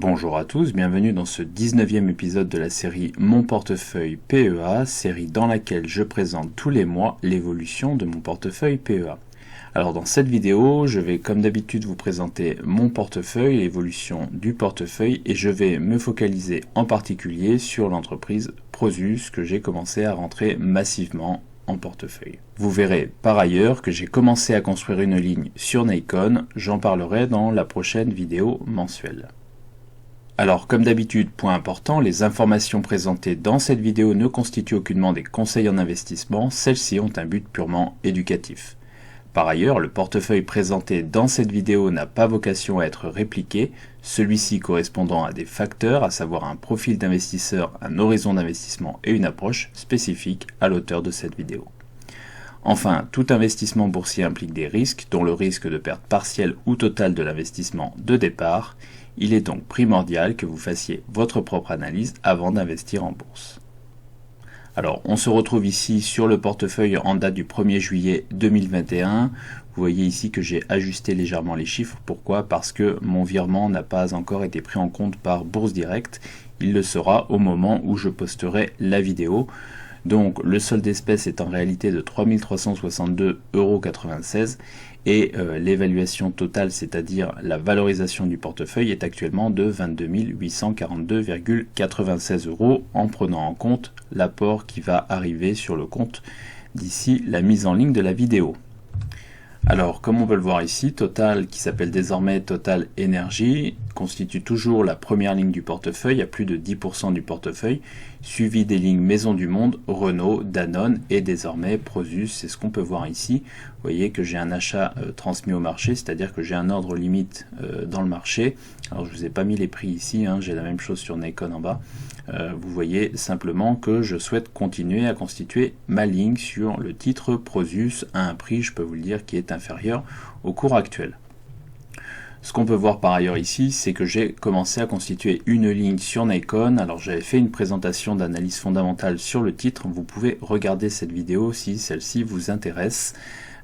Bonjour à tous, bienvenue dans ce 19e épisode de la série Mon portefeuille PEA, série dans laquelle je présente tous les mois l'évolution de mon portefeuille PEA. Alors dans cette vidéo, je vais comme d'habitude vous présenter mon portefeuille, l'évolution du portefeuille, et je vais me focaliser en particulier sur l'entreprise Prosus que j'ai commencé à rentrer massivement en portefeuille. Vous verrez par ailleurs que j'ai commencé à construire une ligne sur Nikon, j'en parlerai dans la prochaine vidéo mensuelle. Alors comme d'habitude, point important, les informations présentées dans cette vidéo ne constituent aucunement des conseils en investissement, celles-ci ont un but purement éducatif. Par ailleurs, le portefeuille présenté dans cette vidéo n'a pas vocation à être répliqué, celui-ci correspondant à des facteurs, à savoir un profil d'investisseur, un horizon d'investissement et une approche spécifique à l'auteur de cette vidéo. Enfin, tout investissement boursier implique des risques, dont le risque de perte partielle ou totale de l'investissement de départ. Il est donc primordial que vous fassiez votre propre analyse avant d'investir en bourse. Alors, on se retrouve ici sur le portefeuille en date du 1er juillet 2021. Vous voyez ici que j'ai ajusté légèrement les chiffres. Pourquoi? Parce que mon virement n'a pas encore été pris en compte par Bourse Direct. Il le sera au moment où je posterai la vidéo. Donc le solde d'espèces est en réalité de 3 362,96 € et l'évaluation totale, c'est-à-dire la valorisation du portefeuille, est actuellement de 22 842,96 € en prenant en compte l'apport qui va arriver sur le compte d'ici la mise en ligne de la vidéo. Alors, comme on peut le voir ici, Total, qui s'appelle désormais Total Energy, constitue toujours la première ligne du portefeuille, à plus de 10% du portefeuille, suivi des lignes Maison du Monde, Renault, Danone et désormais Prosus. C'est ce qu'on peut voir ici. Vous voyez que j'ai un achat transmis au marché, c'est-à-dire que j'ai un ordre limite dans le marché. Alors, je ne vous ai pas mis les prix ici, j'ai la même chose sur Nikon en bas. Vous voyez simplement que je souhaite continuer à constituer ma ligne sur le titre Prosus à un prix, je peux vous le dire, qui est inférieur au cours actuel. Ce qu'on peut voir par ailleurs ici, c'est que j'ai commencé à constituer une ligne sur Nikon. Alors j'avais fait une présentation d'analyse fondamentale sur le titre, vous pouvez regarder cette vidéo si celle-ci vous intéresse.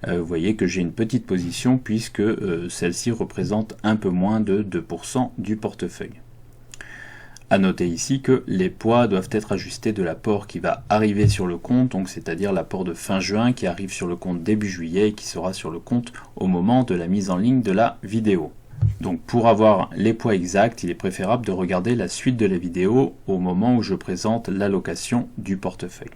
Vous voyez que j'ai une petite position puisque celle-ci représente un peu moins de 2% du portefeuille. À noter ici que les poids doivent être ajustés de l'apport qui va arriver sur le compte, donc c'est-à-dire l'apport de fin juin qui arrive sur le compte début juillet et qui sera sur le compte au moment de la mise en ligne de la vidéo. Donc pour avoir les poids exacts, il est préférable de regarder la suite de la vidéo au moment où je présente l'allocation du portefeuille.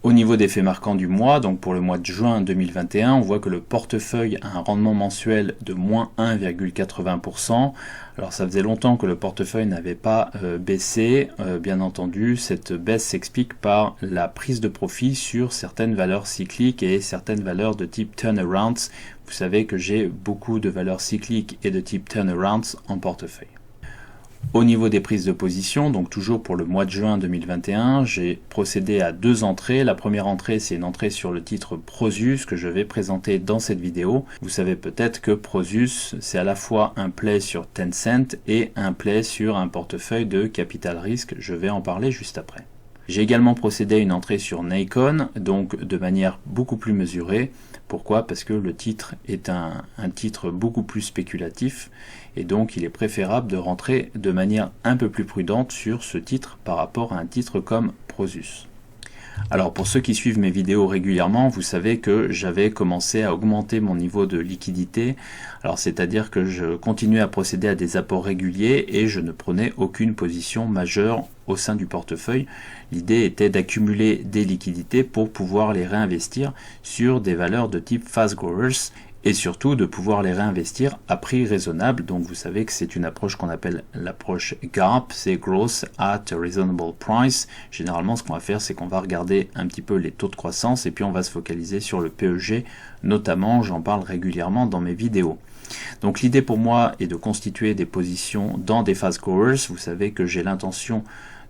Au niveau des faits marquants du mois, donc pour le mois de juin 2021, on voit que le portefeuille a un rendement mensuel de moins 1,80%. Alors ça faisait longtemps que le portefeuille n'avait pas baissé. Bien entendu, cette baisse s'explique par la prise de profit sur certaines valeurs cycliques et certaines valeurs de type turnarounds. Vous savez que j'ai beaucoup de valeurs cycliques et de type turnarounds en portefeuille. Au niveau des prises de position, donc toujours pour le mois de juin 2021, j'ai procédé à deux entrées. La première entrée, c'est une entrée sur le titre Prosus que je vais présenter dans cette vidéo. Vous savez peut-être que Prosus, c'est à la fois un play sur Tencent et un play sur un portefeuille de capital risque. Je vais en parler juste après. J'ai également procédé à une entrée sur Nikon, donc de manière beaucoup plus mesurée. Pourquoi? Parce que le titre est un titre beaucoup plus spéculatif et donc il est préférable de rentrer de manière un peu plus prudente sur ce titre par rapport à un titre comme Prosus. Alors pour ceux qui suivent mes vidéos régulièrement, vous savez que j'avais commencé à augmenter mon niveau de liquidité. Alors c'est-à-dire que je continuais à procéder à des apports réguliers et je ne prenais aucune position majeure au sein du portefeuille. L'idée était d'accumuler des liquidités pour pouvoir les réinvestir sur des valeurs de type fast growers et surtout de pouvoir les réinvestir à prix raisonnable. Donc vous savez que c'est une approche qu'on appelle l'approche GARP, c'est Growth at a Reasonable Price. Généralement ce qu'on va faire, c'est qu'on va regarder un petit peu les taux de croissance et puis on va se focaliser sur le PEG, notamment j'en parle régulièrement dans mes vidéos. Donc l'idée pour moi est de constituer des positions dans des fast growers. Vous savez que j'ai l'intention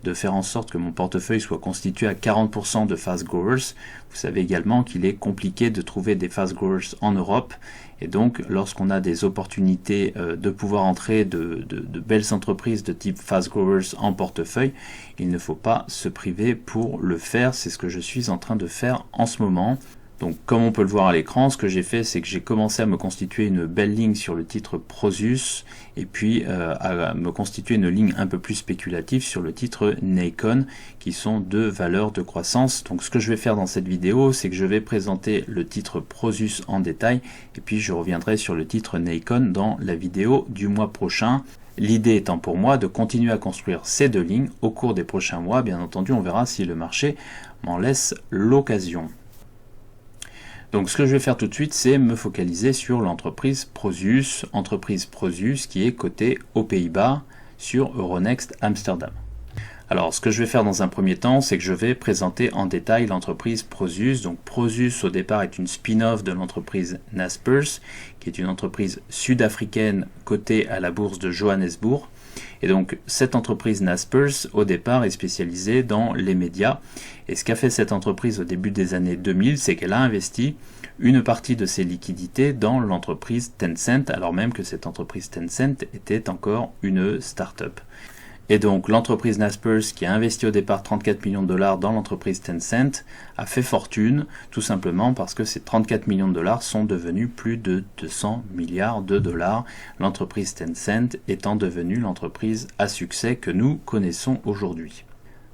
de faire en sorte que mon portefeuille soit constitué à 40% de fast growers. Vous savez également qu'il est compliqué de trouver des fast growers en Europe et donc lorsqu'on a des opportunités de pouvoir entrer de belles entreprises de type fast growers en portefeuille, il ne faut pas se priver pour le faire. C'est ce que je suis en train de faire en ce moment. Donc comme on peut le voir à l'écran, ce que j'ai fait, c'est que j'ai commencé à me constituer une belle ligne sur le titre Prosus, et puis à me constituer une ligne un peu plus spéculative sur le titre Nacon, qui sont deux valeurs de croissance. Donc ce que je vais faire dans cette vidéo, c'est que je vais présenter le titre Prosus en détail, et puis je reviendrai sur le titre Nacon dans la vidéo du mois prochain. L'idée étant pour moi de continuer à construire ces deux lignes au cours des prochains mois. Bien entendu, on verra si le marché m'en laisse l'occasion. Donc ce que je vais faire tout de suite, c'est me focaliser sur l'entreprise Prosus qui est cotée aux Pays-Bas sur Euronext Amsterdam. Alors ce que je vais faire dans un premier temps, c'est que je vais présenter en détail l'entreprise Prosus. Donc Prosus au départ est une spin-off de l'entreprise Naspers, qui est une entreprise sud-africaine cotée à la bourse de Johannesburg. Et donc cette entreprise Naspers au départ est spécialisée dans les médias, et ce qu'a fait cette entreprise au début des années 2000, c'est qu'elle a investi une partie de ses liquidités dans l'entreprise Tencent, alors même que cette entreprise Tencent était encore une start-up. Et donc l'entreprise Naspers, qui a investi au départ 34 millions de dollars dans l'entreprise Tencent, a fait fortune tout simplement parce que ces 34 millions de dollars sont devenus plus de 200 milliards de dollars, l'entreprise Tencent étant devenue l'entreprise à succès que nous connaissons aujourd'hui.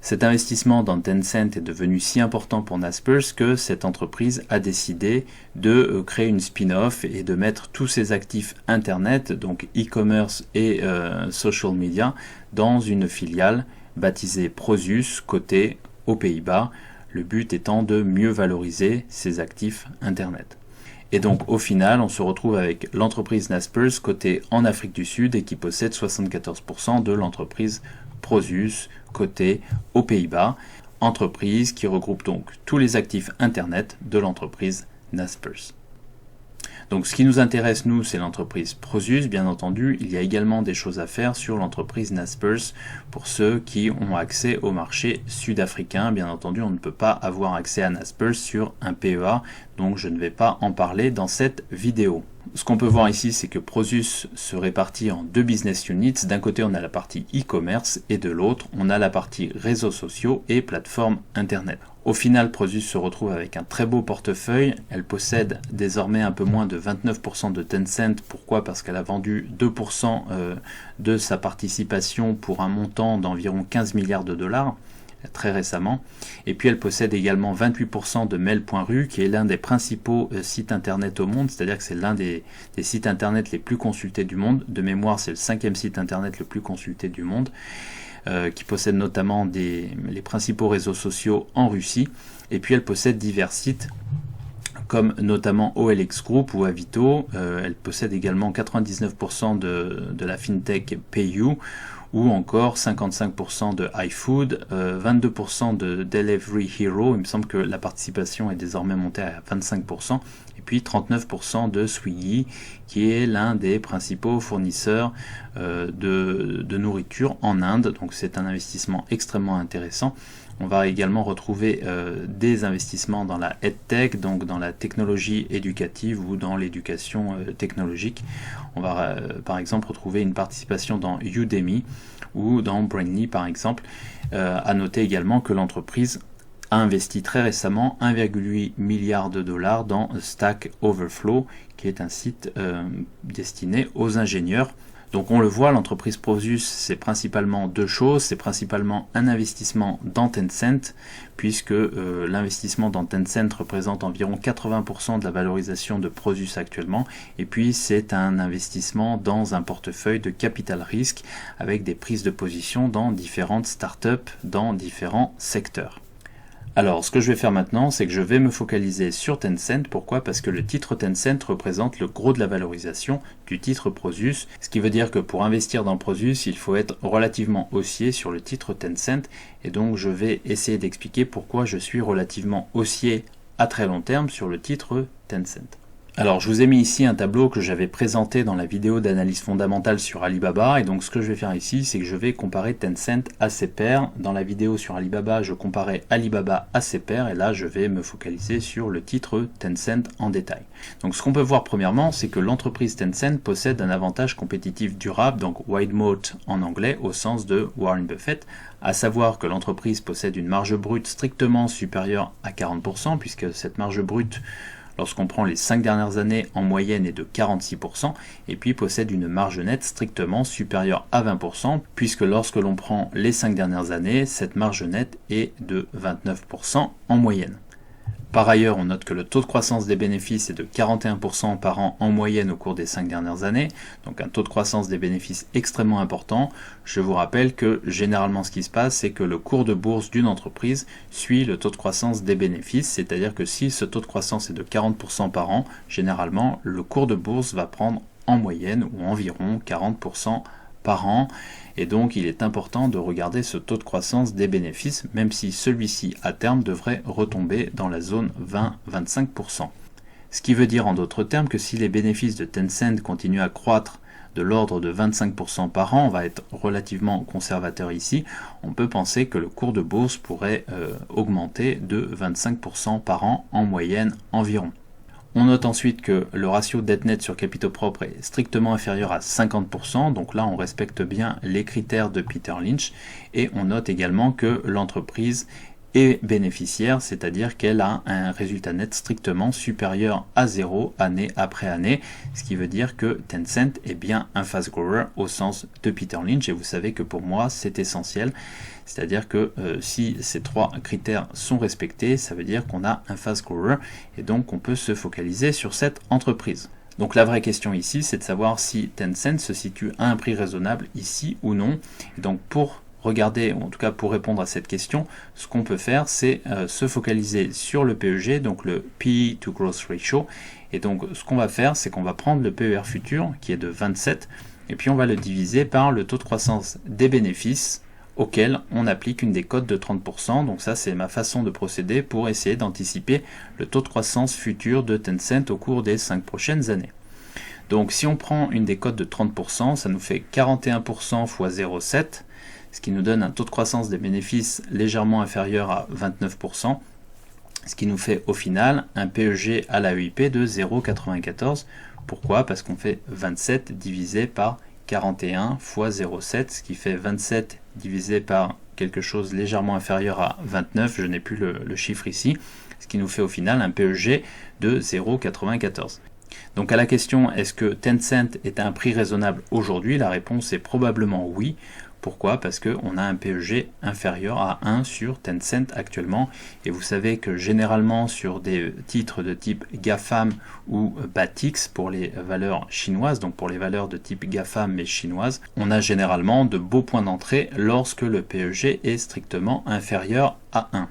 Cet investissement dans Tencent est devenu si important pour Naspers que cette entreprise a décidé de créer une spin-off et de mettre tous ses actifs internet, donc e-commerce et social media, dans une filiale baptisée Prosus, cotée aux Pays-Bas, le but étant de mieux valoriser ses actifs internet. Et donc au final, on se retrouve avec l'entreprise Naspers cotée en Afrique du Sud et qui possède 74% de l'entreprise Prosus, cotée aux Pays-Bas, entreprise qui regroupe donc tous les actifs internet de l'entreprise Naspers. Donc ce qui nous intéresse, nous, c'est l'entreprise Prosus. Bien entendu, il y a également des choses à faire sur l'entreprise Naspers pour ceux qui ont accès au marché sud-africain. Bien entendu, on ne peut pas avoir accès à Naspers sur un PEA, donc je ne vais pas en parler dans cette vidéo. Ce qu'on peut voir ici, c'est que Prosus se répartit en deux business units. D'un côté, on a la partie e-commerce et de l'autre, on a la partie réseaux sociaux et plateformes internet. Au final, Prosus se retrouve avec un très beau portefeuille. Elle possède désormais un peu moins de 29% de Tencent. Pourquoi? Parce qu'elle a vendu 2% de sa participation pour un montant d'environ 15 milliards de dollars. Très récemment. Et puis elle possède également 28% de Mail.ru, qui est l'un des principaux sites internet au monde, c'est-à-dire que c'est l'un des sites internet les plus consultés du monde. De mémoire, c'est le 5e site internet le plus consulté du monde, qui possède notamment les principaux réseaux sociaux en Russie. Et puis elle possède divers sites comme notamment OLX Group ou Avito. Elle possède également 99% de la fintech PayU, ou encore 55% de iFood, 22% de Delivery Hero, il me semble que la participation est désormais montée à 25%, et puis 39% de Swiggy, qui est l'un des principaux fournisseurs de nourriture en Inde, donc c'est un investissement extrêmement intéressant. On va également retrouver des investissements dans la EdTech, donc dans la technologie éducative ou dans l'éducation technologique. On va par exemple retrouver une participation dans Udemy ou dans Brainly par exemple. À noter également que l'entreprise a investi très récemment 1,8 milliard de dollars dans Stack Overflow, qui est un site destiné aux ingénieurs. Donc on le voit, l'entreprise Prosus, c'est principalement deux choses. C'est principalement un investissement dans Tencent, puisque l'investissement dans Tencent représente environ 80% de la valorisation de Prosus actuellement. Et puis c'est un investissement dans un portefeuille de capital risque avec des prises de position dans différentes startups, dans différents secteurs. Alors, ce que je vais faire maintenant, c'est que je vais me focaliser sur Tencent. Pourquoi? Parce que le titre Tencent représente le gros de la valorisation du titre Prosus. Ce qui veut dire que pour investir dans Prosus, il faut être relativement haussier sur le titre Tencent. Et donc, je vais essayer d'expliquer pourquoi je suis relativement haussier à très long terme sur le titre Tencent. Alors je vous ai mis ici un tableau que j'avais présenté dans la vidéo d'analyse fondamentale sur Alibaba, et donc ce que je vais faire ici, c'est que je vais comparer Tencent à ses pairs. Dans la vidéo sur Alibaba, je comparais Alibaba à ses pairs, et là je vais me focaliser sur le titre Tencent en détail. Donc ce qu'on peut voir premièrement, c'est que l'entreprise Tencent possède un avantage compétitif durable, donc wide moat en anglais, au sens de Warren Buffett, à savoir que l'entreprise possède une marge brute strictement supérieure à 40%, puisque cette marge brute, lorsqu'on prend les 5 dernières années, en moyenne est de 46%, et puis possède une marge nette strictement supérieure à 20%, puisque lorsque l'on prend les 5 dernières années, cette marge nette est de 29% en moyenne. Par ailleurs, on note que le taux de croissance des bénéfices est de 41% par an en moyenne au cours des 5 dernières années, donc un taux de croissance des bénéfices extrêmement important. Je vous rappelle que généralement ce qui se passe, c'est que le cours de bourse d'une entreprise suit le taux de croissance des bénéfices, c'est-à-dire que si ce taux de croissance est de 40% par an, généralement le cours de bourse va prendre en moyenne ou environ 40% par an, et donc il est important de regarder ce taux de croissance des bénéfices, même si celui-ci à terme devrait retomber dans la zone 20-25%. Ce qui veut dire en d'autres termes que si les bénéfices de Tencent continuent à croître de l'ordre de 25% par an, on va être relativement conservateur ici, on peut penser que le cours de bourse pourrait augmenter de 25% par an en moyenne environ. On note ensuite que le ratio dette nette sur capitaux propres est strictement inférieur à 50%, donc là on respecte bien les critères de Peter Lynch, et on note également que l'entreprise est bénéficiaire, c'est-à-dire qu'elle a un résultat net strictement supérieur à 0 année après année, ce qui veut dire que Tencent est bien un fast grower au sens de Peter Lynch, et vous savez que pour moi c'est essentiel. C'est-à-dire que si ces 3 critères sont respectés, ça veut dire qu'on a un fast grower et donc on peut se focaliser sur cette entreprise. Donc la vraie question ici, c'est de savoir si Tencent se situe à un prix raisonnable ici ou non. Et donc pour regarder, ou en tout cas pour répondre à cette question, ce qu'on peut faire, c'est se focaliser sur le PEG, donc le PE to Growth Ratio. Et donc ce qu'on va faire, c'est qu'on va prendre le PER futur, qui est de 27, et puis on va le diviser par le taux de croissance des bénéfices, auquel on applique une décote de 30%. Donc ça, c'est ma façon de procéder pour essayer d'anticiper le taux de croissance futur de Tencent au cours des 5 prochaines années. Donc si on prend une décote de 30%, ça nous fait 41% x 0,7, ce qui nous donne un taux de croissance des bénéfices légèrement inférieur à 29%, ce qui nous fait au final un PEG à la EIP de 0,94. Pourquoi? Parce qu'on fait 27 divisé par 41 x 0,7, ce qui fait 27 divisé par quelque chose légèrement inférieur à 29, je n'ai plus le chiffre ici, ce qui nous fait au final un PEG de 0,94. Donc à la question est-ce que Tencent est à un prix raisonnable aujourd'hui, la réponse est probablement oui. Pourquoi? Parce qu'on a un PEG inférieur à 1 sur Tencent actuellement, et vous savez que généralement sur des titres de type GAFAM ou BATX pour les valeurs chinoises, donc pour les valeurs de type GAFAM mais chinoises, on a généralement de beaux points d'entrée lorsque le PEG est strictement inférieur à 1.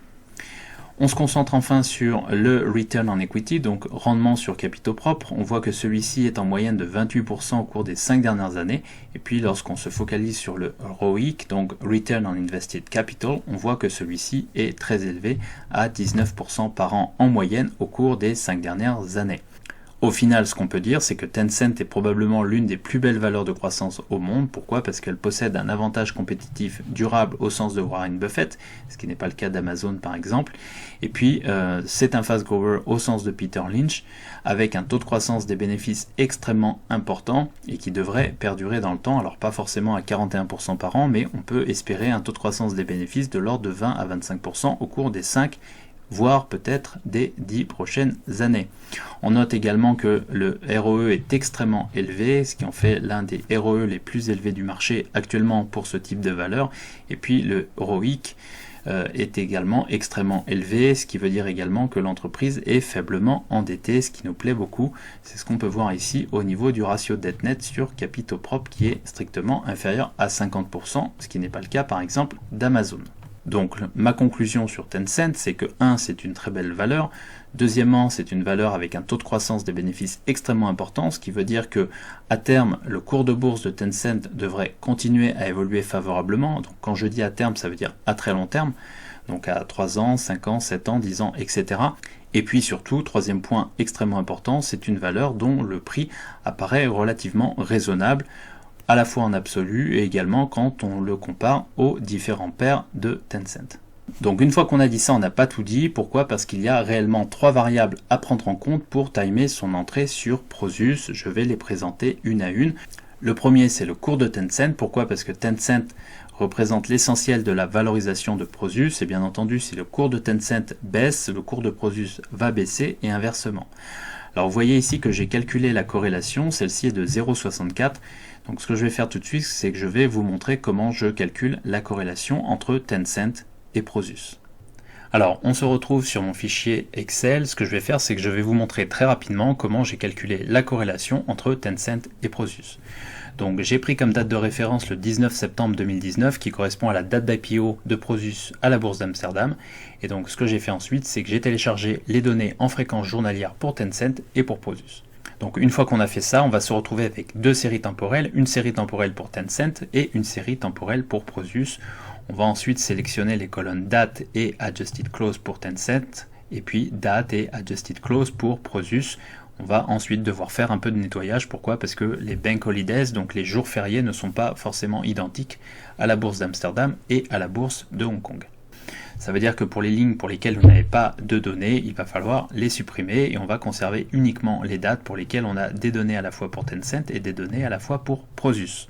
On se concentre enfin sur le Return on Equity, donc rendement sur capitaux propres. On voit que celui-ci est en moyenne de 28% au cours des 5 dernières années. Et puis lorsqu'on se focalise sur le ROIC, donc Return on Invested Capital, on voit que celui-ci est très élevé à 19% par an en moyenne au cours des 5 dernières années. Au final, ce qu'on peut dire, c'est que Tencent est probablement l'une des plus belles valeurs de croissance au monde. Pourquoi? Parce qu'elle possède un avantage compétitif durable au sens de Warren Buffett, ce qui n'est pas le cas d'Amazon par exemple. Et puis, c'est un fast grower au sens de Peter Lynch, avec un taux de croissance des bénéfices extrêmement important et qui devrait perdurer dans le temps. Alors pas forcément à 41% par an, mais on peut espérer un taux de croissance des bénéfices de l'ordre de 20 à 25% au cours des 5 voire peut-être des 10 prochaines années. On note également que le ROE est extrêmement élevé, ce qui en fait l'un des ROE les plus élevés du marché actuellement pour ce type de valeur, et puis le ROIC est également extrêmement élevé, ce qui veut dire également que l'entreprise est faiblement endettée, ce qui nous plaît beaucoup. C'est ce qu'on peut voir ici au niveau du ratio dette nette sur capitaux propres qui est strictement inférieur à 50%, ce qui n'est pas le cas par exemple d'Amazon. Donc ma conclusion sur Tencent, c'est que 1, c'est une très belle valeur, deuxièmement, c'est une valeur avec un taux de croissance des bénéfices extrêmement important, ce qui veut dire que à terme, le cours de bourse de Tencent devrait continuer à évoluer favorablement. Donc quand je dis à terme, ça veut dire à très long terme. donc à 3 ans, 5 ans, 7 ans, 10 ans, etc. Et puis surtout, troisième point extrêmement important, c'est une valeur dont le prix apparaît relativement raisonnable, à la fois en absolu et également quand on le compare aux différents pairs de Tencent. Donc une fois qu'on a dit ça, on n'a pas tout dit. Pourquoi? Parce qu'il y a réellement 3 variables à prendre en compte pour timer son entrée sur Prosus. Je vais les présenter une à une. Le premier, c'est le cours de Tencent. Pourquoi? Parce que Tencent représente l'essentiel de la valorisation de Prosus. Et bien entendu, si le cours de Tencent baisse, le cours de Prosus va baisser et inversement. Alors vous voyez ici que j'ai calculé la corrélation. Celle-ci est de 0,64. Donc ce que je vais faire tout de suite, c'est que je vais vous montrer comment je calcule la corrélation entre Tencent et Prosus. Alors, on se retrouve sur mon fichier Excel. Ce que je vais faire, c'est que je vais vous montrer très rapidement comment j'ai calculé la corrélation entre Tencent et Prosus. Donc, j'ai pris comme date de référence le 19 septembre 2019, qui correspond à la date d'IPO de Prosus à la bourse d'Amsterdam. Et donc, ce que j'ai fait ensuite, c'est que j'ai téléchargé les données en fréquence journalière pour Tencent et pour Prosus. Donc, une fois qu'on a fait ça, on va se retrouver avec deux séries temporelles, une série temporelle pour Tencent et une série temporelle pour Prosus. On va ensuite sélectionner les colonnes date et adjusted close pour Tencent et puis date et adjusted close pour Prosus. On va ensuite devoir faire un peu de nettoyage. Pourquoi? Parce que les bank holidays, donc les jours fériés, ne sont pas forcément identiques à la bourse d'Amsterdam et à la bourse de Hong Kong. Ça veut dire que pour les lignes pour lesquelles vous n'avez pas de données, il va falloir les supprimer et on va conserver uniquement les dates pour lesquelles on a des données à la fois pour Tencent et des données à la fois pour Prosus.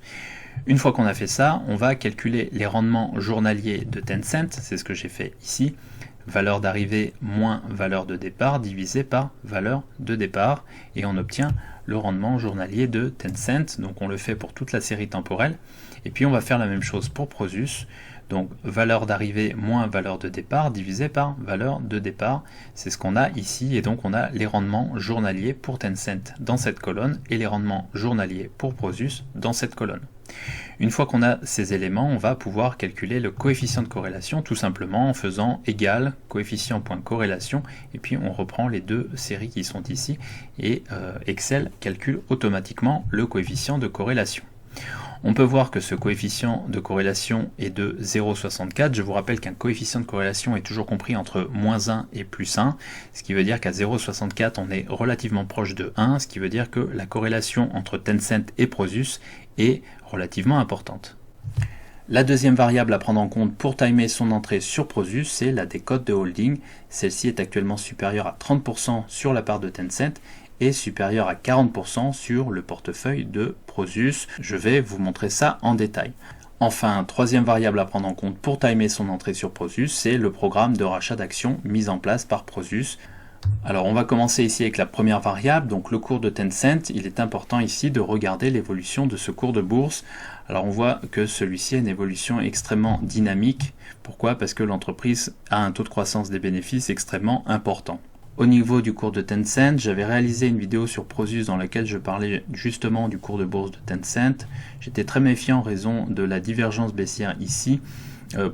Une fois qu'on a fait ça, on va calculer les rendements journaliers de Tencent, c'est ce que j'ai fait ici, valeur d'arrivée moins valeur de départ divisé par valeur de départ, et on obtient le rendement journalier de Tencent, donc on le fait pour toute la série temporelle, et puis on va faire la même chose pour Prosus, donc valeur d'arrivée moins valeur de départ divisé par valeur de départ, c'est ce qu'on a ici, et donc on a les rendements journaliers pour Tencent dans cette colonne, et les rendements journaliers pour Prosus dans cette colonne. Une fois qu'on a ces éléments, on va pouvoir calculer le coefficient de corrélation tout simplement en faisant égal coefficient.corrélation et puis on reprend les deux séries qui sont ici et Excel calcule automatiquement le coefficient de corrélation. On peut voir que ce coefficient de corrélation est de 0,64. Je vous rappelle qu'un coefficient de corrélation est toujours compris entre moins 1 et plus 1, ce qui veut dire qu'à 0,64 on est relativement proche de 1, ce qui veut dire que la corrélation entre Tencent et Prosus est relativement importante. La deuxième variable à prendre en compte pour timer son entrée sur Prosus, c'est la décote de holding. Celle-ci est actuellement supérieure à 30% sur la part de Tencent et supérieure à 40% sur le portefeuille de Prosus. Je vais vous montrer ça en détail. Enfin, troisième variable à prendre en compte pour timer son entrée sur Prosus, c'est le programme de rachat d'actions mis en place par Prosus. Alors on va commencer ici avec la première variable, donc le cours de Tencent. Il est important ici de regarder l'évolution de ce cours de bourse. Alors on voit que celui-ci a une évolution extrêmement dynamique. Pourquoi? Parce que l'entreprise a un taux de croissance des bénéfices extrêmement important. Au niveau du cours de Tencent, j'avais réalisé une vidéo sur Prosus dans laquelle je parlais justement du cours de bourse de Tencent. J'étais très méfiant en raison de la divergence baissière ici.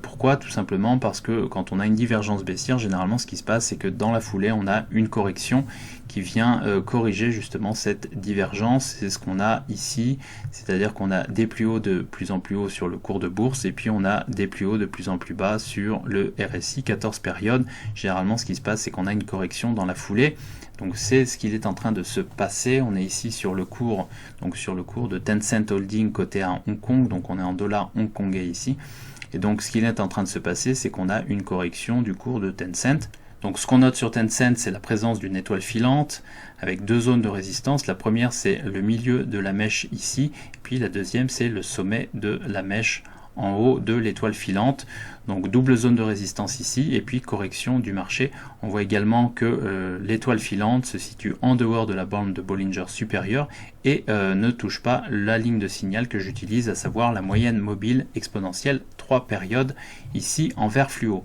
Pourquoi? Tout simplement parce que quand on a une divergence baissière, généralement ce qui se passe, c'est que dans la foulée, on a une correction qui vient corriger justement cette divergence. C'est ce qu'on a ici, c'est-à-dire qu'on a des plus hauts de plus en plus haut sur le cours de bourse et puis on a des plus hauts de plus en plus bas sur le RSI 14 périodes. Généralement, ce qui se passe, c'est qu'on a une correction dans la foulée. Donc c'est ce qu'il est en train de se passer. On est ici sur le cours, donc sur le cours de Tencent Holding coté à Hong Kong, donc on est en dollars hongkongais ici. Et donc ce qu'il est en train de se passer, c'est qu'on a une correction du cours de Tencent. Donc ce qu'on note sur Tencent, c'est la présence d'une étoile filante avec deux zones de résistance. La première, c'est le milieu de la mèche ici, et puis la deuxième, c'est le sommet de la mèche en haut de l'étoile filante. Donc double zone de résistance ici, et puis correction du marché. On voit également que l'étoile filante se situe en dehors de la borne de Bollinger supérieure et ne touche pas la ligne de signal que j'utilise, à savoir la moyenne mobile exponentielle 3 périodes, ici en vert fluo.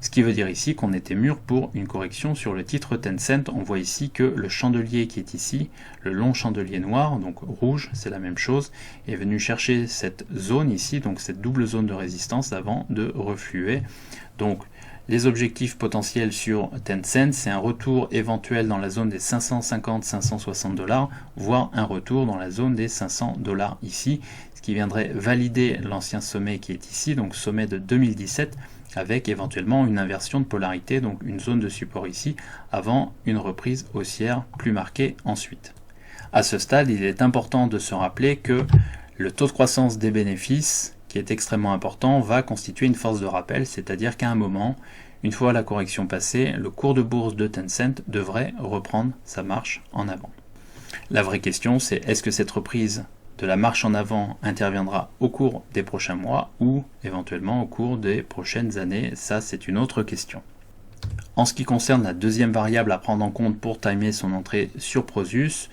Ce qui veut dire ici qu'on était mûr pour une correction sur le titre Tencent. On voit ici que le chandelier qui est ici, le long chandelier noir, donc rouge, c'est la même chose, est venu chercher cette zone ici, donc cette double zone de résistance avant de refluer. Donc les objectifs potentiels sur Tencent, c'est un retour éventuel dans la zone des 550-560 $, voire un retour dans la zone des 500 $ ici, ce qui viendrait valider l'ancien sommet qui est ici, donc sommet de 2017, avec éventuellement une inversion de polarité, donc une zone de support ici, avant une reprise haussière plus marquée ensuite. À ce stade, il est important de se rappeler que le taux de croissance des bénéfices, qui est extrêmement important, va constituer une force de rappel, c'est-à-dire qu'à un moment, une fois la correction passée, le cours de bourse de Tencent devrait reprendre sa marche en avant. La vraie question, c'est est-ce que cette reprise de la marche en avant interviendra au cours des prochains mois ou éventuellement au cours des prochaines années? Ça, c'est une autre question. En ce qui concerne la deuxième variable à prendre en compte pour timer son entrée sur Prosus,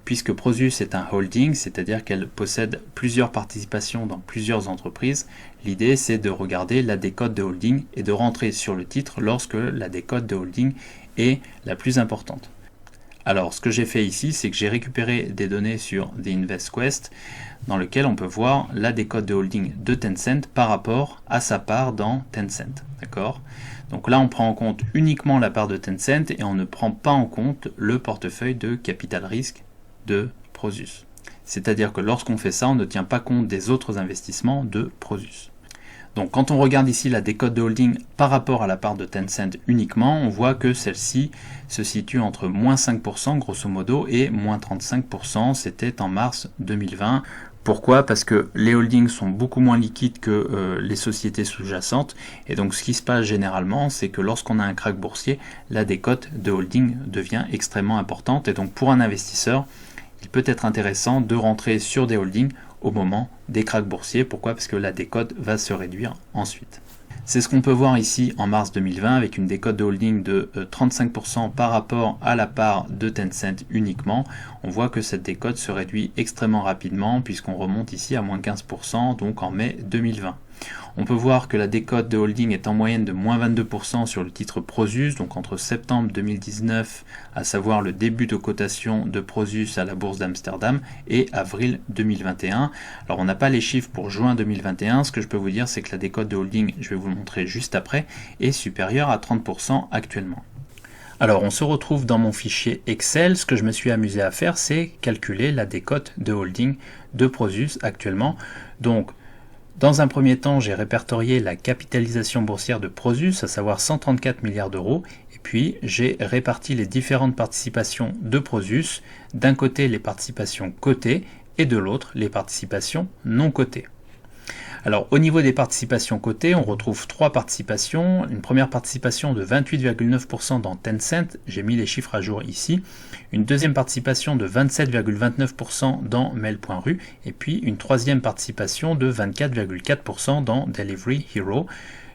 puisque Prosus est un holding, c'est-à-dire qu'elle possède plusieurs participations dans plusieurs entreprises, l'idée c'est de regarder la décote de holding et de rentrer sur le titre lorsque la décote de holding est la plus importante. Alors ce que j'ai fait ici, c'est que j'ai récupéré des données sur The InvestQuest dans lequel on peut voir la décote de holding de Tencent par rapport à sa part dans Tencent. D'accord ? Donc là, on prend en compte uniquement la part de Tencent et on ne prend pas en compte le portefeuille de capital risque de Prosus. C'est-à-dire que lorsqu'on fait ça, on ne tient pas compte des autres investissements de Prosus. Donc quand on regarde ici la décote de holding par rapport à la part de Tencent uniquement, on voit que celle-ci se situe entre moins 5% grosso modo et moins 35%, c'était en mars 2020. Pourquoi? Parce que les holdings sont beaucoup moins liquides que les sociétés sous-jacentes et donc ce qui se passe généralement, c'est que lorsqu'on a un krach boursier, la décote de holding devient extrêmement importante et donc pour un investisseur, il peut être intéressant de rentrer sur des holdings au moment des krachs boursiers. Pourquoi? Parce que la décote va se réduire ensuite. C'est ce qu'on peut voir ici en mars 2020 avec une décote de holding de 35% par rapport à la part de Tencent uniquement. On voit que cette décote se réduit extrêmement rapidement puisqu'on remonte ici à moins 15% donc en mai 2020. On peut voir que la décote de holding est en moyenne de moins 22% sur le titre Prosus, donc entre septembre 2019, à savoir le début de cotation de Prosus à la bourse d'Amsterdam, et avril 2021. Alors on n'a pas les chiffres pour juin 2021, ce que je peux vous dire c'est que la décote de holding, je vais vous le montrer juste après, est supérieure à 30% actuellement. Alors on se retrouve dans mon fichier Excel, ce que je me suis amusé à faire c'est calculer la décote de holding de Prosus actuellement. Donc dans un premier temps, j'ai répertorié la capitalisation boursière de Prosus, à savoir 134 milliards d'euros, et puis j'ai réparti les différentes participations de Prosus, d'un côté les participations cotées et de l'autre les participations non cotées. Alors au niveau des participations cotées, on retrouve trois participations. Une première participation de 28,9% dans Tencent, j'ai mis les chiffres à jour ici. Une deuxième participation de 27,29% dans Mail.ru et puis une troisième participation de 24,4% dans Delivery Hero.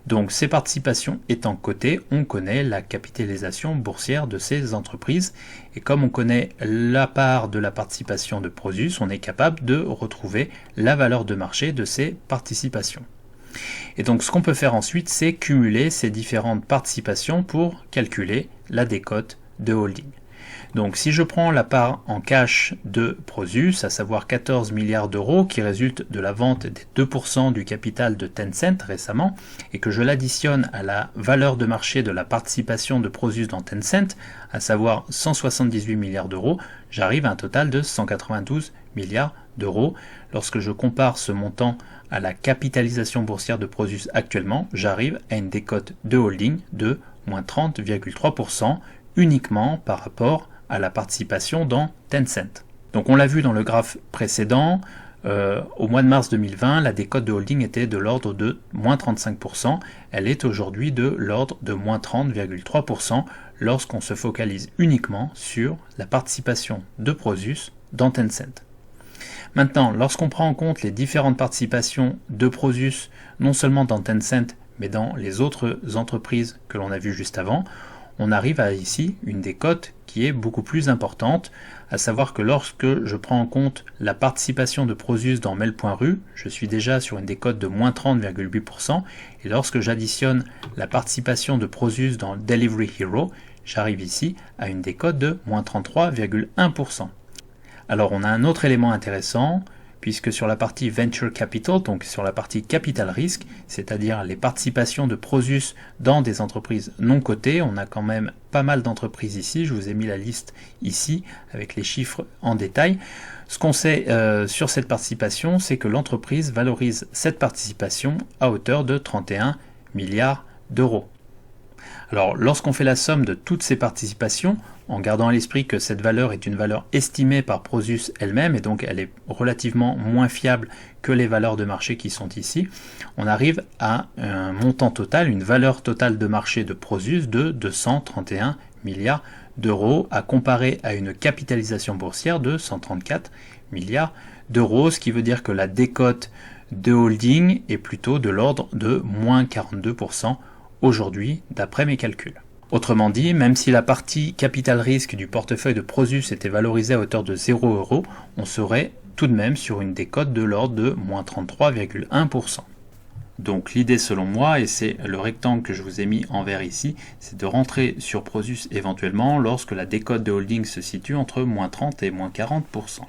Donc ces participations étant cotées, on connaît la capitalisation boursière de ces entreprises et comme on connaît la part de la participation de Prosus, on est capable de retrouver la valeur de marché de ces participations. Et donc ce qu'on peut faire ensuite, c'est cumuler ces différentes participations pour calculer la décote de holding. Donc si je prends la part en cash de Prosus, à savoir 14 milliards d'euros qui résulte de la vente des 2% du capital de Tencent récemment, et que je l'additionne à la valeur de marché de la participation de Prosus dans Tencent, à savoir 178 milliards d'euros, j'arrive à un total de 192 milliards d'euros. Lorsque je compare ce montant à la capitalisation boursière de Prosus actuellement, j'arrive à une décote de holding de moins 30,3% uniquement par rapport à la participation dans Tencent. Donc on l'a vu dans le graphe précédent, au mois de mars 2020, la décote de holding était de l'ordre de moins 35%, elle est aujourd'hui de l'ordre de moins 30,3% lorsqu'on se focalise uniquement sur la participation de Prosus dans Tencent. Maintenant, lorsqu'on prend en compte les différentes participations de Prosus, non seulement dans Tencent, mais dans les autres entreprises que l'on a vues juste avant, on arrive à ici une décote qui est beaucoup plus importante, à savoir que lorsque je prends en compte la participation de Prosus dans Mail.ru, je suis déjà sur une décote de moins 30,8%, et lorsque j'additionne la participation de Prosus dans Delivery Hero, j'arrive ici à une décote de moins 33,1%. Alors on a un autre élément intéressant, puisque sur la partie Venture Capital, donc sur la partie Capital Risque, c'est-à-dire les participations de Prosus dans des entreprises non cotées, on a quand même pas mal d'entreprises ici, je vous ai mis la liste ici avec les chiffres en détail. Ce qu'on sait sur cette participation, c'est que l'entreprise valorise cette participation à hauteur de 31 milliards d'euros. Alors, lorsqu'on fait la somme de toutes ces participations, en gardant à l'esprit que cette valeur est une valeur estimée par Prosus elle-même, et donc elle est relativement moins fiable que les valeurs de marché qui sont ici, on arrive à un montant total, une valeur totale de marché de Prosus de 231 milliards d'euros, à comparer à une capitalisation boursière de 134 milliards d'euros, ce qui veut dire que la décote de holding est plutôt de l'ordre de moins 42% aujourd'hui, d'après mes calculs. Autrement dit, même si la partie capital risque du portefeuille de Prosus était valorisée à hauteur de 0 €, on serait tout de même sur une décote de l'ordre de moins 33,1%. Donc l'idée selon moi, et c'est le rectangle que je vous ai mis en vert ici, c'est de rentrer sur Prosus éventuellement lorsque la décote de holding se situe entre moins 30 et moins 40%.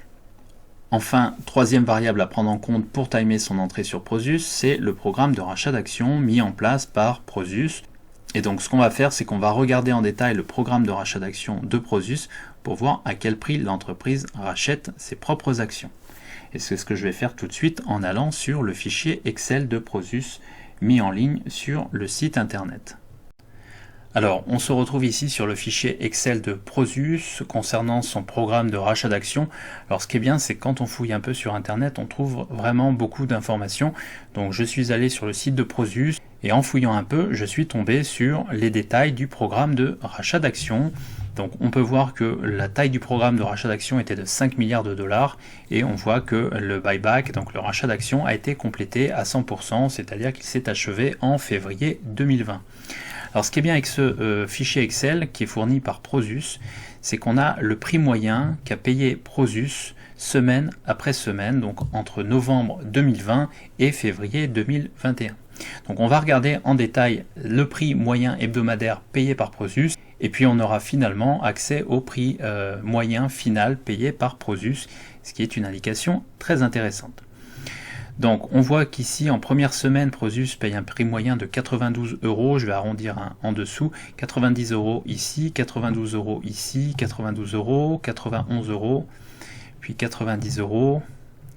Enfin, troisième variable à prendre en compte pour timer son entrée sur Prosus, c'est le programme de rachat d'actions mis en place par Prosus. Et donc ce qu'on va faire, c'est qu'on va regarder en détail le programme de rachat d'actions de Prosus pour voir à quel prix l'entreprise rachète ses propres actions. Et c'est ce que je vais faire tout de suite en allant sur le fichier Excel de Prosus mis en ligne sur le site internet. Alors, on se retrouve ici sur le fichier Excel de Prosus concernant son programme de rachat d'actions. Alors, ce qui est bien, c'est que quand on fouille un peu sur Internet, on trouve vraiment beaucoup d'informations. Donc, je suis allé sur le site de Prosus et en fouillant un peu, je suis tombé sur les détails du programme de rachat d'actions. Donc, on peut voir que la taille du programme de rachat d'actions était de 5 milliards de dollars et on voit que le buyback, donc le rachat d'actions, a été complété à 100%, c'est-à-dire qu'il s'est achevé en février 2020. Alors ce qui est bien avec ce fichier Excel qui est fourni par Prosus, c'est qu'on a le prix moyen qu'a payé Prosus semaine après semaine, donc entre novembre 2020 et février 2021. Donc on va regarder en détail le prix moyen hebdomadaire payé par Prosus, et puis on aura finalement accès au prix moyen final payé par Prosus, ce qui est une indication très intéressante. Donc on voit qu'ici en première semaine Prosus paye un prix moyen de 92 €, je vais arrondir en dessous, 90 € ici, 92 € ici, 92 €, 91 €, puis 90 €,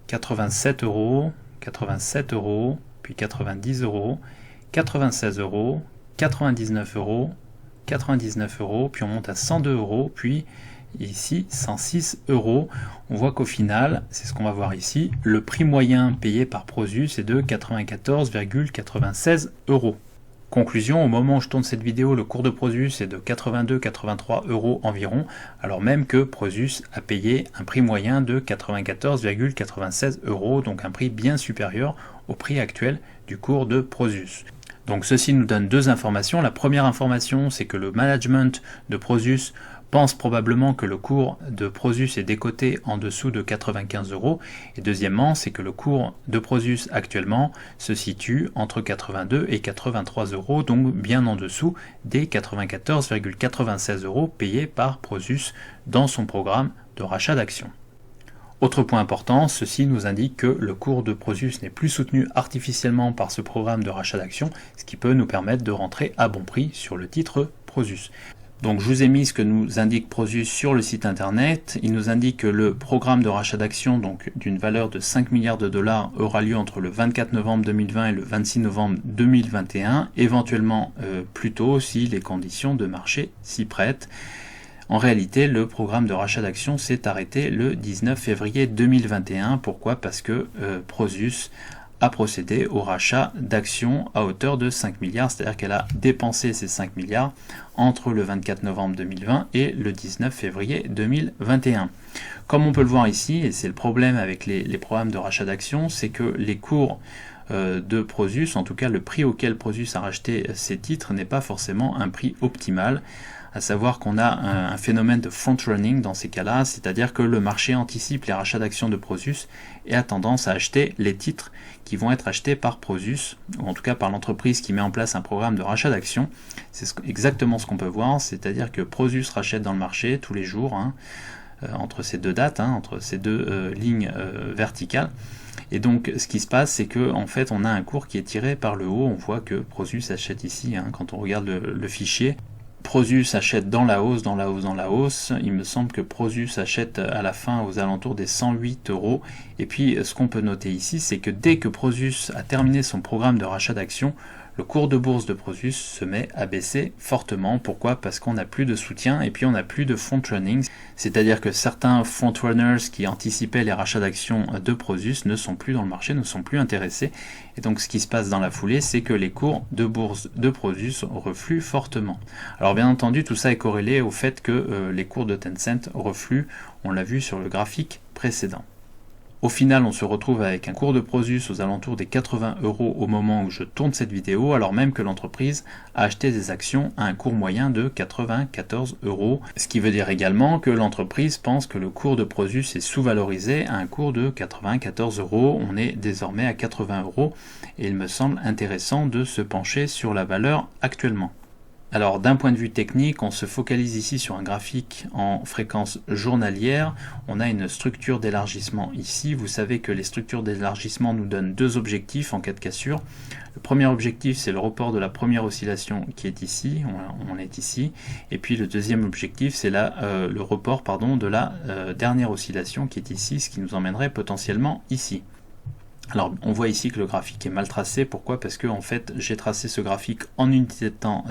87 €, 87 €, puis 90 €, 96 €, 99 €, 99 €, puis on monte à 102 €, puis ici 106 €. On voit qu'au final, c'est ce qu'on va voir ici, le prix moyen payé par Prosus est de 94,96 €. Conclusion, au moment où je tourne cette vidéo, le cours de Prosus est de 82-83 € environ, alors même que Prosus a payé un prix moyen de 94,96 €, donc un prix bien supérieur au prix actuel du cours de Prosus. Donc ceci nous donne deux informations. La première information, c'est que le management de Prosus pense probablement que le cours de Prosus est décoté en dessous de 95 €. Et deuxièmement, c'est que le cours de Prosus actuellement se situe entre 82 et 83 €, donc bien en dessous des 94,96 € payés par Prosus dans son programme de rachat d'actions. Autre point important, ceci nous indique que le cours de Prosus n'est plus soutenu artificiellement par ce programme de rachat d'actions, ce qui peut nous permettre de rentrer à bon prix sur le titre Prosus. Donc je vous ai mis ce que nous indique Prosus sur le site internet. Il nous indique que le programme de rachat d'actions, donc d'une valeur de 5 milliards de dollars, aura lieu entre le 24 novembre 2020 et le 26 novembre 2021, éventuellement plus tôt si les conditions de marché s'y prêtent. En réalité, le programme de rachat d'actions s'est arrêté le 19 février 2021. Pourquoi ? Parce que Prosus a procédé au rachat d'actions à hauteur de 5 milliards, c'est-à-dire qu'elle a dépensé ces 5 milliards entre le 24 novembre 2020 et le 19 février 2021. Comme on peut le voir ici, et c'est le problème avec les programmes de rachat d'actions, c'est que les cours de Prosus, en tout cas le prix auquel Prosus a racheté ces titres, n'est pas forcément un prix optimal. À savoir qu'on a un phénomène de front-running dans ces cas-là, c'est-à-dire que le marché anticipe les rachats d'actions de Prosus et a tendance à acheter les titres qui vont être achetés par Prosus, ou en tout cas par l'entreprise qui met en place un programme de rachat d'actions. C'est exactement ce qu'on peut voir, c'est-à-dire que Prosus rachète dans le marché tous les jours, entre ces deux dates, entre ces deux lignes verticales. Et donc ce qui se passe, c'est que en fait on a un cours qui est tiré par le haut. On voit que Prosus achète ici, quand on regarde le fichier. Prosus achète dans la hausse, dans la hausse, dans la hausse. Il me semble que Prosus achète à la fin aux alentours des 108 €. Et puis ce qu'on peut noter ici, c'est que dès que Prosus a terminé son programme de rachat d'actions, le cours de bourse de Prosus se met à baisser fortement. Pourquoi? Parce qu'on n'a plus de soutien et puis on n'a plus de front-running, c'est-à-dire que certains front-runners qui anticipaient les rachats d'actions de Prosus ne sont plus dans le marché, ne sont plus intéressés. Et donc ce qui se passe dans la foulée, c'est que les cours de bourse de Prosus refluent fortement. Alors bien entendu, tout ça est corrélé au fait que les cours de Tencent refluent, on l'a vu sur le graphique précédent. Au final, on se retrouve avec un cours de Prosus aux alentours des 80 € au moment où je tourne cette vidéo, alors même que l'entreprise a acheté des actions à un cours moyen de 94 €. Ce qui veut dire également que l'entreprise pense que le cours de Prosus est sous-valorisé à un cours de 94 €. On est désormais à 80 € et il me semble intéressant de se pencher sur la valeur actuellement. Alors d'un point de vue technique, on se focalise ici sur un graphique en fréquence journalière. On a une structure d'élargissement ici. Vous savez que les structures d'élargissement nous donnent deux objectifs en cas de cassure. Le premier objectif, c'est le report de la première oscillation qui est ici, on est ici. Et puis le deuxième objectif, c'est le report de la dernière oscillation qui est ici, ce qui nous emmènerait potentiellement ici. Alors on voit ici que le graphique est mal tracé, pourquoi? Parce que en fait j'ai tracé ce graphique en unité de temps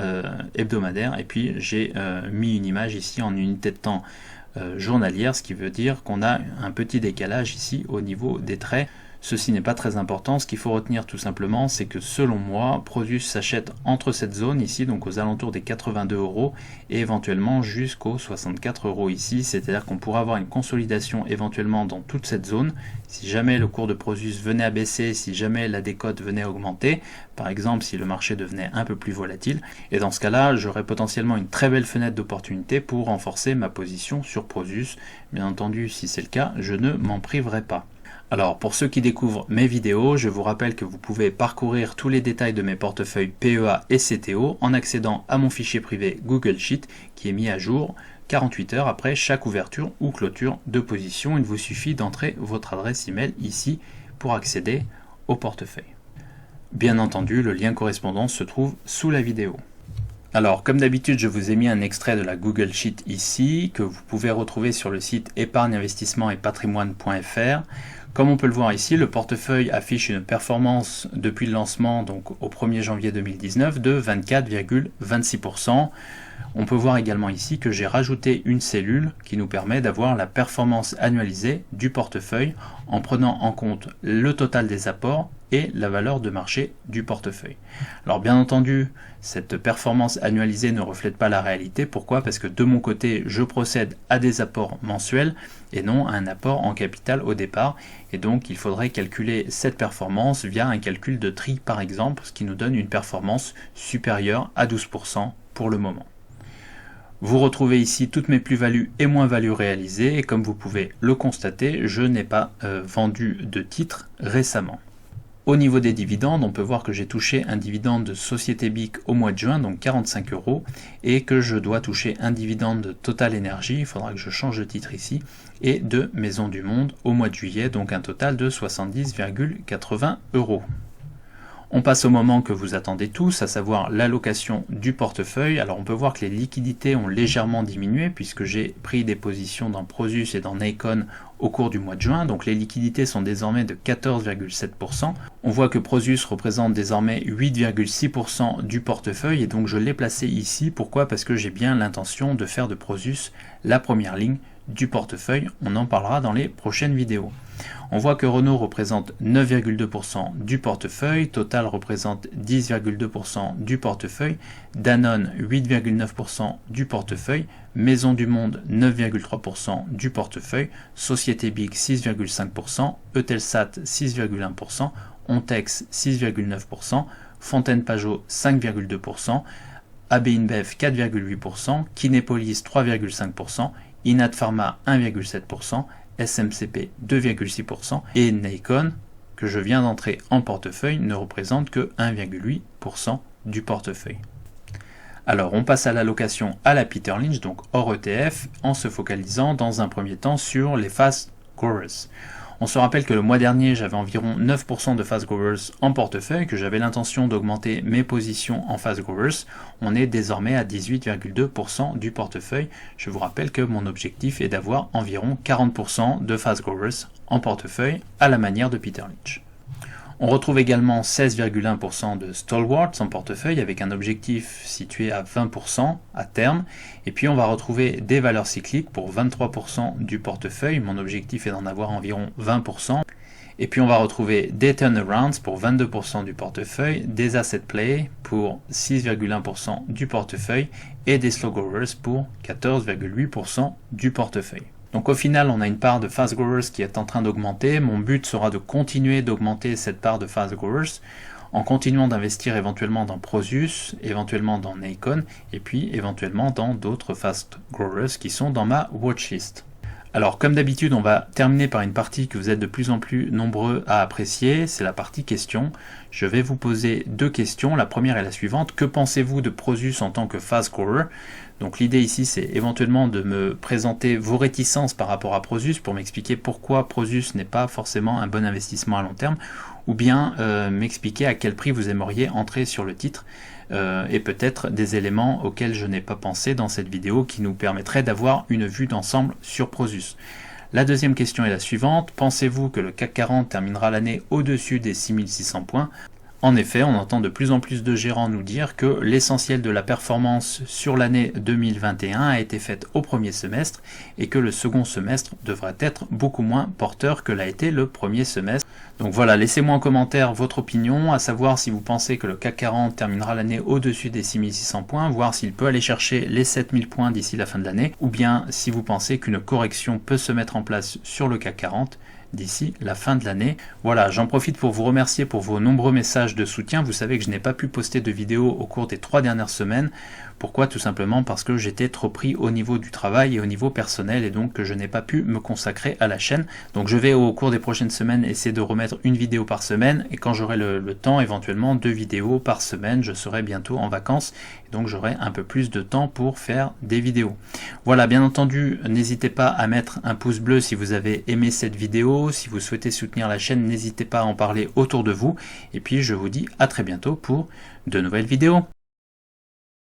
hebdomadaire et puis j'ai mis une image ici en unité de temps journalière, ce qui veut dire qu'on a un petit décalage ici au niveau des traits. Ceci n'est pas très important, ce qu'il faut retenir tout simplement, c'est que selon moi, Prosus s'achète entre cette zone ici, donc aux alentours des 82 € et éventuellement jusqu'aux 64 € ici, c'est-à-dire qu'on pourra avoir une consolidation éventuellement dans toute cette zone. Si jamais le cours de Prosus venait à baisser, si jamais la décote venait à augmenter, par exemple si le marché devenait un peu plus volatile, et dans ce cas-là, j'aurais potentiellement une très belle fenêtre d'opportunité pour renforcer ma position sur Prosus. Bien entendu, si c'est le cas, je ne m'en priverai pas. Alors pour ceux qui découvrent mes vidéos, je vous rappelle que vous pouvez parcourir tous les détails de mes portefeuilles PEA et CTO en accédant à mon fichier privé Google Sheet qui est mis à jour 48 heures après chaque ouverture ou clôture de position. Il vous suffit d'entrer votre adresse email ici pour accéder au portefeuille. Bien entendu, le lien correspondant se trouve sous la vidéo. Alors, comme d'habitude, je vous ai mis un extrait de la Google Sheet ici, que vous pouvez retrouver sur le site épargne-investissement-et-patrimoine.fr. Comme on peut le voir ici, le portefeuille affiche une performance depuis le lancement, donc au 1er janvier 2019, de 24,26%. On peut voir également ici que j'ai rajouté une cellule qui nous permet d'avoir la performance annualisée du portefeuille en prenant en compte le total des apports et la valeur de marché du portefeuille. Alors bien entendu, cette performance annualisée ne reflète pas la réalité. Pourquoi? Parce que de mon côté, je procède à des apports mensuels et non à un apport en capital au départ. Et donc, il faudrait calculer cette performance via un calcul de tri par exemple, ce qui nous donne une performance supérieure à 12% pour le moment. Vous retrouvez ici toutes mes plus-values et moins-values réalisées et comme vous pouvez le constater, je n'ai pas vendu de titres récemment. Au niveau des dividendes, on peut voir que j'ai touché un dividende de Société BIC au mois de juin, donc 45 €, et que je dois toucher un dividende de Total Energy, il faudra que je change de titre ici, et de Maisons du Monde au mois de juillet, donc un total de 70,80 €. On passe au moment que vous attendez tous, à savoir l'allocation du portefeuille. Alors on peut voir que les liquidités ont légèrement diminué puisque j'ai pris des positions dans Prosus et dans Nikon au cours du mois de juin. Donc les liquidités sont désormais de 14,7%. On voit que Prosus représente désormais 8,6% du portefeuille et donc je l'ai placé ici. Pourquoi? Parce que j'ai bien l'intention de faire de Prosus la première ligne du portefeuille. On en parlera dans les prochaines vidéos. On voit que Renault représente 9,2% du portefeuille, Total représente 10,2% du portefeuille, Danone 8,9% du portefeuille, Maisons du Monde 9,3% du portefeuille, Société BIC 6,5%, Eutelsat 6,1%, Ontex 6,9%, Fontaine Pajot 5,2%, AB InBev 4,8%, Kinépolis 3,5%, Inat Pharma 1,7%, SMCP 2,6% et Nikon, que je viens d'entrer en portefeuille, ne représente que 1,8% du portefeuille. Alors on passe à l'allocation à la Peter Lynch, donc hors ETF, en se focalisant dans un premier temps sur les fast growers. On se rappelle que le mois dernier, j'avais environ 9% de fast growers en portefeuille, que j'avais l'intention d'augmenter mes positions en fast growers. On est désormais à 18,2% du portefeuille. Je vous rappelle que mon objectif est d'avoir environ 40% de fast growers en portefeuille à la manière de Peter Lynch. On retrouve également 16,1% de Stalwart en portefeuille avec un objectif situé à 20% à terme. Et puis on va retrouver des valeurs cycliques pour 23% du portefeuille. Mon objectif est d'en avoir environ 20%. Et puis on va retrouver des turnarounds pour 22% du portefeuille, des asset play pour 6,1% du portefeuille et des slow growers pour 14,8% du portefeuille. Donc au final, on a une part de fast growers qui est en train d'augmenter. Mon but sera de continuer d'augmenter cette part de fast growers en continuant d'investir éventuellement dans Prosus, éventuellement dans Nacon et puis éventuellement dans d'autres fast growers qui sont dans ma watchlist. Alors comme d'habitude, on va terminer par une partie que vous êtes de plus en plus nombreux à apprécier, c'est la partie questions. Je vais vous poser deux questions. La première est la suivante: que pensez-vous de Prosus en tant que fast grower? Donc l'idée ici, c'est éventuellement de me présenter vos réticences par rapport à Prosus pour m'expliquer pourquoi Prosus n'est pas forcément un bon investissement à long terme, ou bien m'expliquer à quel prix vous aimeriez entrer sur le titre, et peut-être des éléments auxquels je n'ai pas pensé dans cette vidéo qui nous permettraient d'avoir une vue d'ensemble sur Prosus. La deuxième question est la suivante: pensez-vous que le CAC 40 terminera l'année au-dessus des 6600 points? En effet, on entend de plus en plus de gérants nous dire que l'essentiel de la performance sur l'année 2021 a été faite au premier semestre et que le second semestre devrait être beaucoup moins porteur que l'a été le premier semestre. Donc voilà, laissez-moi en commentaire votre opinion, à savoir si vous pensez que le CAC 40 terminera l'année au-dessus des 6600 points, voir s'il peut aller chercher les 7000 points d'ici la fin de l'année, ou bien si vous pensez qu'une correction peut se mettre en place sur le CAC 40 d'ici la fin de l'année. Voilà, j'en profite pour vous remercier pour vos nombreux messages de soutien. Vous savez que je n'ai pas pu poster de vidéo au cours des 3 dernières semaines. Pourquoi? Tout simplement parce que j'étais trop pris au niveau du travail et au niveau personnel et donc que je n'ai pas pu me consacrer à la chaîne. Donc je vais au cours des prochaines semaines essayer de remettre une vidéo par semaine et quand j'aurai le temps, éventuellement 2 vidéos par semaine. Je serai bientôt en vacances et donc j'aurai un peu plus de temps pour faire des vidéos. Voilà, bien entendu, n'hésitez pas à mettre un pouce bleu si vous avez aimé cette vidéo. Si vous souhaitez soutenir la chaîne, n'hésitez pas à en parler autour de vous. Et puis je vous dis à très bientôt pour de nouvelles vidéos.